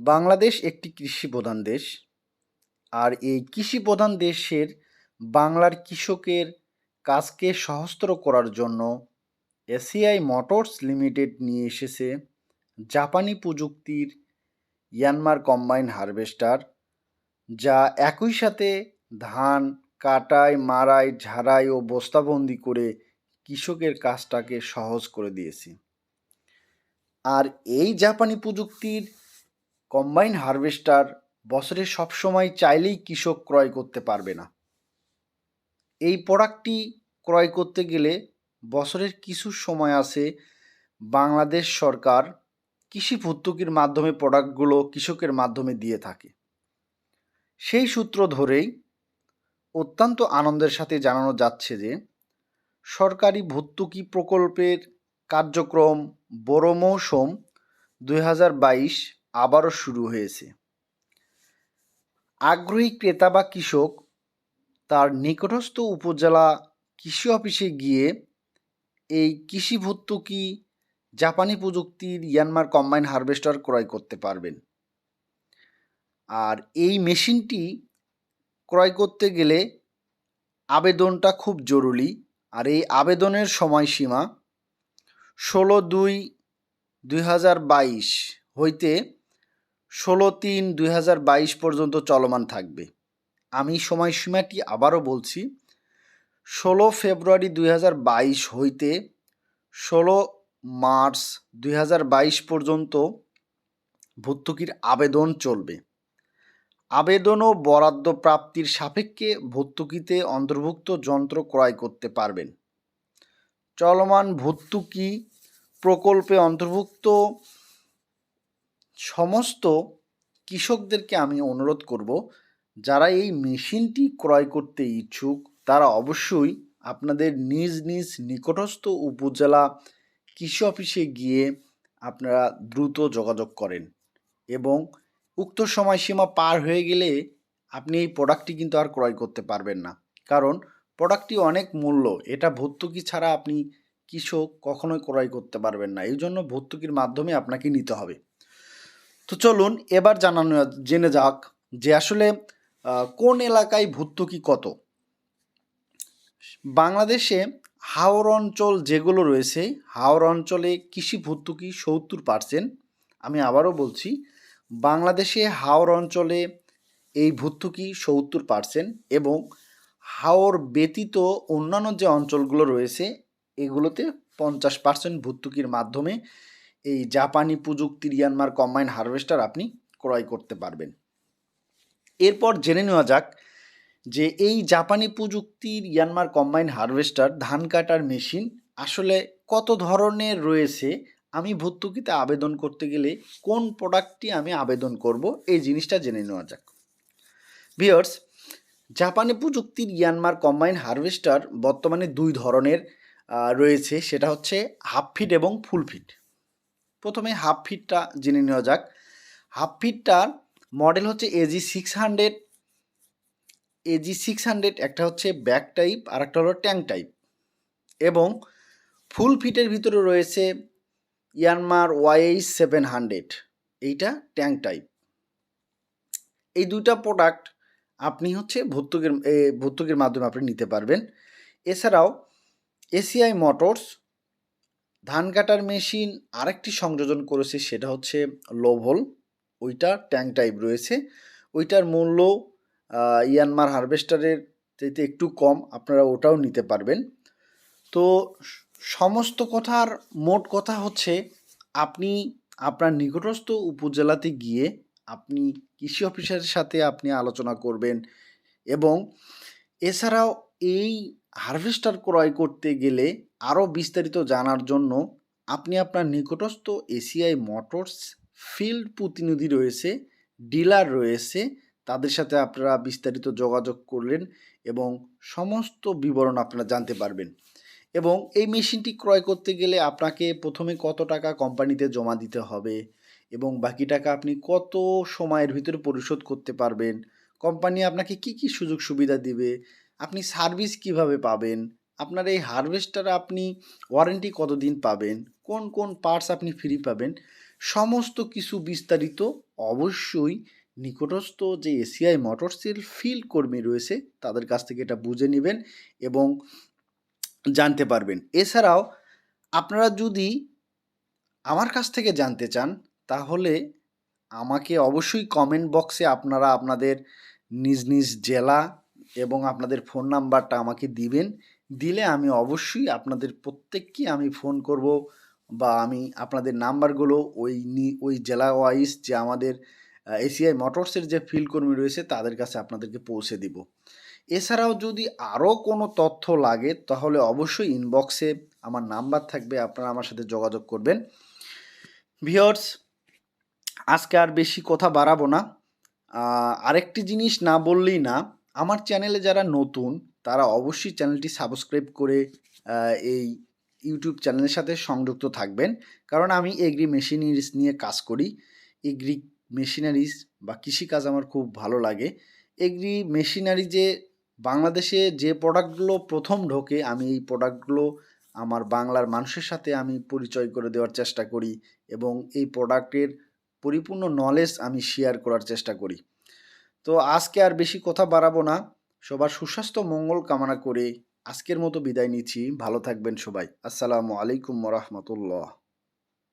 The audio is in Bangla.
বাংলাদেশ একটি কৃষিপ্রধান দেশ। আর এই কৃষিপ্রধান দেশের বাংলার কৃষকের কাজকে সহজতর করার জন্য এসিআই মোটরস লিমিটেড নিয়ে এসেছে জাপানি প্রযুক্তির ইয়ানমার কম্বাইন হারভেস্টার, যা একই সাথে ধান কাটাই, মাড়াই, ঝাড়াই ও বস্তাবন্দি করে কৃষকের কাজটাকে সহজ করে দিয়েছে। আর এই জাপানি প্রযুক্তির কম্বাইন হারভেস্টার বছরে সবসময় চাইলেই কৃষক ক্রয় করতে পারবে না। এই প্রোডাক্টটি ক্রয় করতে গেলে বছরের কিছু সময় আছে বাংলাদেশ সরকার কৃষি ভর্তুকির মাধ্যমে প্রোডাক্টগুলো কৃষকের মাধ্যমে দিয়ে থাকে। সেই সূত্র ধরেই অত্যন্ত আনন্দের সাথে জানানো যাচ্ছে যে সরকারি ভর্তুকি প্রকল্পের কার্যক্রম বড় মৌসুম 2022 আবারও শুরু হয়েছে। আগ্রহী ক্রেতা বা কৃষক তার নিকটস্থ উপজেলা কৃষি অফিসে গিয়ে এই কৃষি ভর্তুকি জাপানি প্রযুক্তির ইয়ানমার কম্বাইন হারভেস্টার ক্রয় করতে পারবেন। আর এই মেশিনটি ক্রয় করতে গেলে আবেদনটা খুব জরুরি। আর এই আবেদনের সময়সীমা 16/2/2022 হইতে 16/3/2022 পর্যন্ত চলমান থাকবে। আমি সময়সীমাটি আবারও বলছি, 16 ফেব্রুয়ারি 2022 হইতে 16 মার্চ 2022 পর্যন্ত ভর্তুকির আবেদন চলবে। আবেদন ও বরাদ্দ প্রাপ্তির সাপেক্ষে ভর্তুকিতে অন্তর্ভুক্ত যন্ত্র ক্রয় করতে পারবেন। চলমান ভর্তুকি প্রকল্পে অন্তর্ভুক্ত সমস্ত কৃষকদেরকে আমি অনুরোধ করব, যারা এই মেশিনটি ক্রয় করতে ইচ্ছুক তারা অবশ্যই আপনাদের নিজ নিজ নিকটস্থ উপজেলা কৃষি অফিসে গিয়ে আপনারা দ্রুত যোগাযোগ করেন এবং উক্ত সময়সীমা পার হয়ে গেলে আপনি এই প্রোডাক্টটি কিন্তু আর ক্রয় করতে পারবেন না, কারণ প্রোডাক্টটি অনেক মূল্য। এটা ভর্তুকি ছাড়া আপনি কৃষক কখনোই ক্রয় করতে পারবেন না, এই জন্য ভর্তুকির মাধ্যমে আপনাকে নিতে হবে। তো চলুন এবার জেনে যাক যে আসলে কোন এলাকায় ভর্তুকি কত। বাংলাদেশে হাওর অঞ্চল যেগুলো রয়েছে, হাওর অঞ্চলে কৃষি ভর্তুকি 70%। আমি আবারও বলছি, বাংলাদেশে হাওর অঞ্চলে এই ভর্তুকি 70% এবং হাওর ব্যতীত অন্যান্য যে অঞ্চলগুলো রয়েছে এগুলোতে 50% ভর্তুকির মাধ্যমে এই জাপানি প্রযুক্তির ইয়ানমার কম্বাইন হারভেস্টার আপনি ক্রয় করতে পারবেন। এরপর জেনে নেওয়া যাক যে এই জাপানি প্রযুক্তির ইয়ানমার কম্বাইন হারভেস্টার ধান কাটার মেশিন আসলে কত ধরনের রয়েছে। আমি ভর্তুকিতে আবেদন করতে গেলে কোন প্রোডাক্টটি আমি আবেদন করব এই জিনিসটা জেনে নেওয়া যাক। ভিউয়ার্স, জাপানি প্রযুক্তির ইয়ানমার কম্বাইন হারভেস্টার বর্তমানে দুই ধরনের রয়েছে, সেটা হচ্ছে হাফ ফিট এবং ফুল ফিট। প্রথমে হাফ ফিটটা জেনে নেওয়া যাক। হাফ ফিটটার মডেল হচ্ছে AG600, একটা হচ্ছে ব্যাক টাইপ আর একটা হলো ট্যাঙ্ক টাইপ, এবং ফুল ফিটের ভিতরে রয়েছে ইয়ানমার YH700, এইটা ট্যাঙ্ক টাইপ। এই দুইটা প্রোডাক্ট আপনি হচ্ছে ভর্তুকির মাধ্যমে আপনি নিতে পারবেন। এছাড়াও এসিআই মোটরস ধান কাটার মেশিন আরেকটি সংযোজন করেছে, সেটা হচ্ছে লো ভোল, ওইটা ট্যাঙ্ক টাইপ রয়েছে। ওইটার মূল্য ইয়ানমার হারভেস্টারের চাইতে একটু কম, আপনারা ওটাও নিতে পারবেন। তো সমস্ত কথার মোট কথা হচ্ছে, আপনি আপনার নিকটস্থ উপজেলাতে গিয়ে আপনি কৃষি অফিসারের সাথে আপনি আলোচনা করবেন, এবং এছাড়াও এই হারভেস্টার ক্রয় করতে গেলে আরও বিস্তারিত জানার জন্য আপনি আপনার নিকটস্থ এসিআই মোটরস ফিল্ড প্রতিনিধি রয়েছে, ডিলার রয়েছে, তাদের সাথে আপনারা বিস্তারিত যোগাযোগ করলেন এবং সমস্ত বিবরণ আপনারা জানতে পারবেন। এবং এই মেশিনটি ক্রয় করতে গেলে আপনাকে প্রথমে কত টাকা কোম্পানিতে জমা দিতে হবে এবং বাকি টাকা আপনি কত সময়ের ভিতরে পরিশোধ করতে পারবেন, কোম্পানি আপনাকে কি কি সুযোগ সুবিধা দিবে, আপনি সার্ভিস কিভাবে পাবেন, আপনার এই হারভেস্টার আপনি ওয়ারেন্টি কতদিন পাবেন, কোন কোন পার্টস আপনি ফ্রি পাবেন, সমস্ত কিছু বিস্তারিত অবশ্যই নিকটস্থ যে এসিআই মোটরসের ফিল্ড কর্মী রয়েছে তাদের কাছ থেকে এটা বুঝে নেবেন এবং জানতে পারবেন। এছাড়াও আপনারা যদি আমার কাছ থেকে জানতে চান তাহলে আমাকে অবশ্যই কমেন্ট বক্সে আপনারা আপনাদের নিজ নিজ জেলা এবং আপনাদের ফোন নাম্বারটা আমাকে দিবেন। দিলে আমি অবশ্যই আপনাদের প্রত্যেককে আমি ফোন করব বা আমি আপনাদের নাম্বারগুলো ওই জেলা ওয়াইজ যে আমাদের এসিআই মোটরসের যে ফিল্ড কর্মী রয়েছে তাদের কাছে আপনাদেরকে পৌঁছে দিব। এছাড়াও যদি আরও কোনো তথ্য লাগে তাহলে অবশ্যই ইনবক্সে আমার নাম্বার থাকবে, আপনারা আমার সাথে যোগাযোগ করবেন। ভিউয়ার্স, আজকে আর বেশি কথা বাড়াবো না। আরেকটি জিনিস না বললেই না, আমার চ্যানেলে যারা নতুন তারা অবশ্যই চ্যানেলটি সাবস্ক্রাইব করে এই ইউটিউব চ্যানেলের সাথে সংযুক্ত থাকবেন, কারণ আমি এগ্রি মেশিনারিজ নিয়ে কাজ করি। এগ্রি মেশিনারিজ বা কৃষিকাজ আমার খুব ভালো লাগে। এগ্রি মেশিনারিজে বাংলাদেশে যে প্রোডাক্টগুলো প্রথম ঢোকে আমি এই প্রোডাক্টগুলো আমার বাংলার মানুষের সাথে আমি পরিচয় করে দেওয়ার চেষ্টা করি এবং এই প্রোডাক্টের পরিপূর্ণ নলেজ আমি শেয়ার করার চেষ্টা করি। তো আজকে আর বেশি কথা বাড়াবো না, সবার সুস্বাস্থ্য মঙ্গল কামনা করে আজকের মতো বিদায় নিচ্ছি। ভালো থাকবেন সবাই। আসসালামু আলাইকুম ওয়া রাহমাতুল্লাহ।